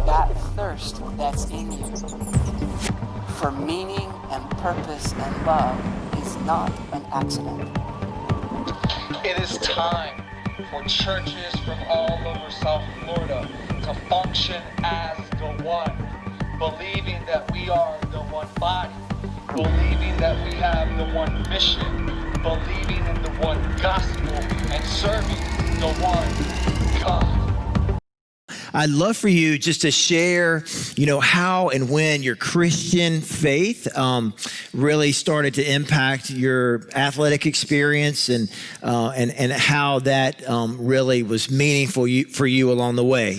That thirst that's in you for meaning and purpose and love is not an accident. It is time for churches from all over South Florida to function as the one, believing that we are the one body, believing that we have the one mission, believing in the one gospel, and serving the one God. I'd love for you just to share, how and when your Christian faith really started to impact your athletic experience, and how that really was meaningful for you along the way.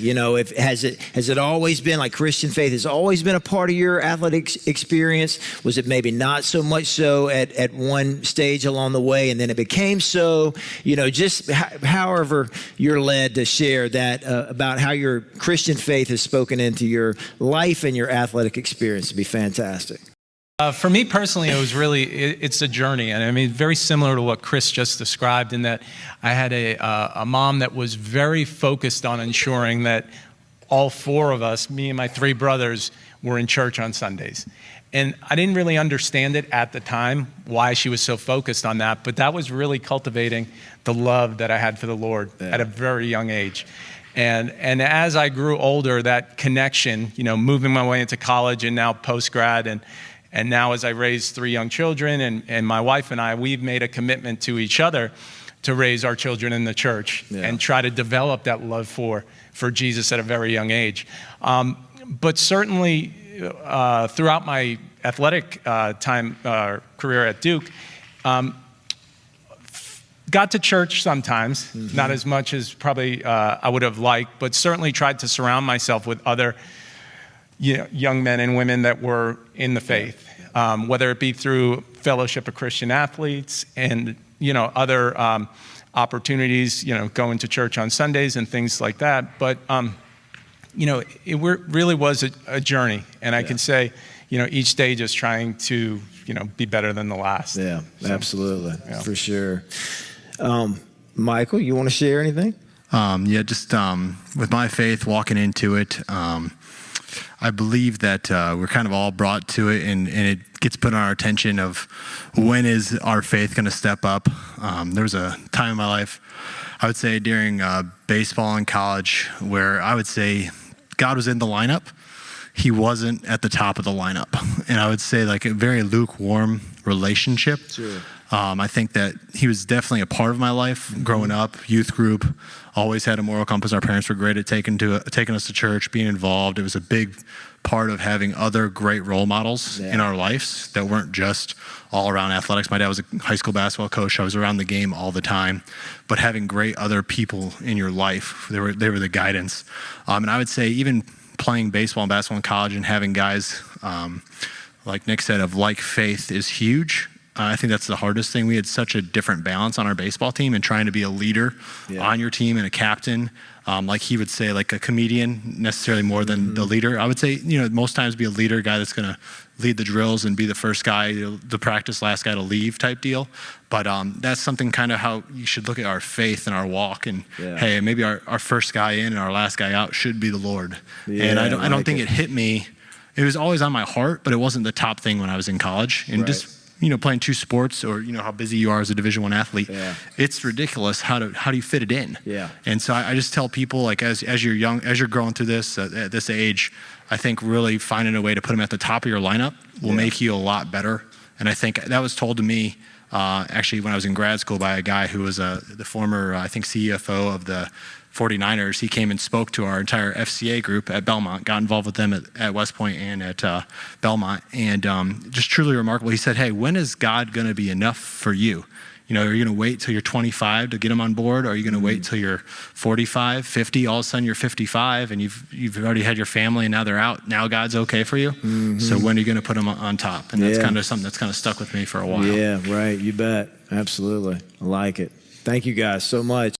Has it always been like Christian faith has always been a part of your athletic experience? Was it maybe not so much so at one stage along the way, and then it became so? Just however you're led to share that about how your Christian faith has spoken into your life and your athletic experience would be fantastic. For me personally, it's a journey. And I mean, very similar to what Chris just described, in that I had a mom that was very focused on ensuring that all four of us, me and my three brothers, were in church on Sundays. And I didn't really understand it at the time, why she was so focused on that, but that was really cultivating the love that I had for the Lord at a very young age. And as I grew older, that connection, moving my way into college and now post-grad, and now as I raised three young children, and my wife and I, we've made a commitment to each other to raise our children in the church and try to develop that love for Jesus at a very young age. But certainly throughout my athletic career at Duke, got to church sometimes, not as much as probably I would have liked, but certainly tried to surround myself with other young men and women that were in the faith, whether it be through Fellowship of Christian Athletes and other opportunities, going to church on Sundays and things like that. But it really was a journey, and I can say, each stage is trying to be better than the last. Yeah, so, absolutely, for sure. Michael, you want to share anything? Just with my faith, walking into it, I believe that we're kind of all brought to it, and it gets put on our attention of when is our faith going to step up. There was a time in my life, I would say during baseball in college, where I would say God was in the lineup. He wasn't at the top of the lineup. And I would say like a very lukewarm relationship. Sure. I think that he was definitely a part of my life growing up, youth group, always had a moral compass. Our parents were great at taking us to church, being involved. It was a big part of having other great role models in our lives that weren't just all around athletics. My dad was a high school basketball coach. I was around the game all the time, but having great other people in your life, they were the guidance. And I would say even playing baseball and basketball in college and having guys, like Nick said, of like faith is huge. I think that's the hardest thing. We had such a different balance on our baseball team, and trying to be a leader on your team and a captain, like he would say, like a comedian, necessarily more than the leader. I would say, most times be a leader, guy that's going to lead the drills and be the first guy to practice, last guy to leave type deal. But that's something kind of how you should look at our faith and our walk. And hey, maybe our first guy in and our last guy out should be the Lord. And I don't think it hit me. It was always on my heart, but it wasn't the top thing when I was in college. And just playing two sports, or how busy you are as a Division I athlete, it's ridiculous. How do you fit it in? And so I just tell people, like, as you're young, as you're growing through this at this age, I think really finding a way to put them at the top of your lineup will make you a lot better. And I think that was told to me actually when I was in grad school by a guy who was the former I think CFO of the 49ers. He came and spoke to our entire FCA group at Belmont, got involved with them at West Point and at Belmont, and just truly remarkable. He said, hey, when is God going to be enough for you? Are you going to wait till you're 25 to get them on board? Or are you going to wait till you're 45, 50? All of a sudden you're 55 and you've already had your family and now they're out. Now God's okay for you. So when are you going to put them on top? And that's kind of something that's kind of stuck with me for a while. Yeah, right. You bet. Absolutely. I like it. Thank you guys so much.